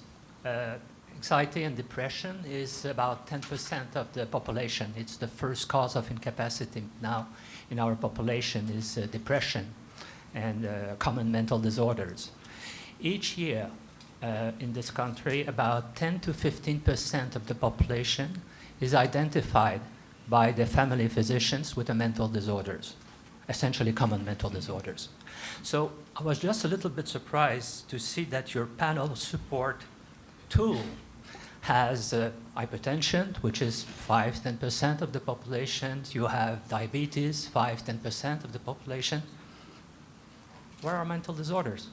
Speaker 7: Anxiety and depression is about 10% of the population. It's the first cause of incapacity now in our population is depression and common mental disorders. Each year in this country, about 10 to 15% of the population is identified by the family physicians with the mental disorders, essentially common mental disorders. So I was just a little bit surprised to see that your panel support tool has hypertension, which is 5–10% of the population. You have diabetes, 5–10% of the population. Where are mental disorders?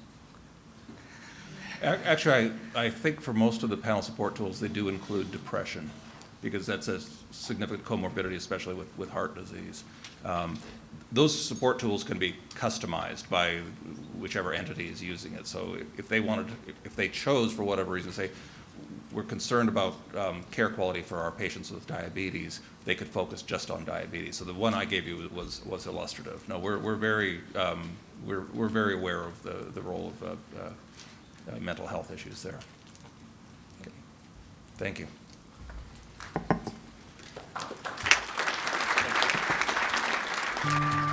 Speaker 2: Actually, I think for most of the panel support tools, they do include depression, because that's a significant comorbidity, especially with heart disease. Those support tools can be customized by whichever entity is using it. So if they chose for whatever reason, say, we're concerned about care quality for our patients with diabetes, they could focus just on diabetes. So the one I gave you was illustrative. No, we're very aware of the role of mental health issues there. Okay. Thank you.
Speaker 8: Thank you.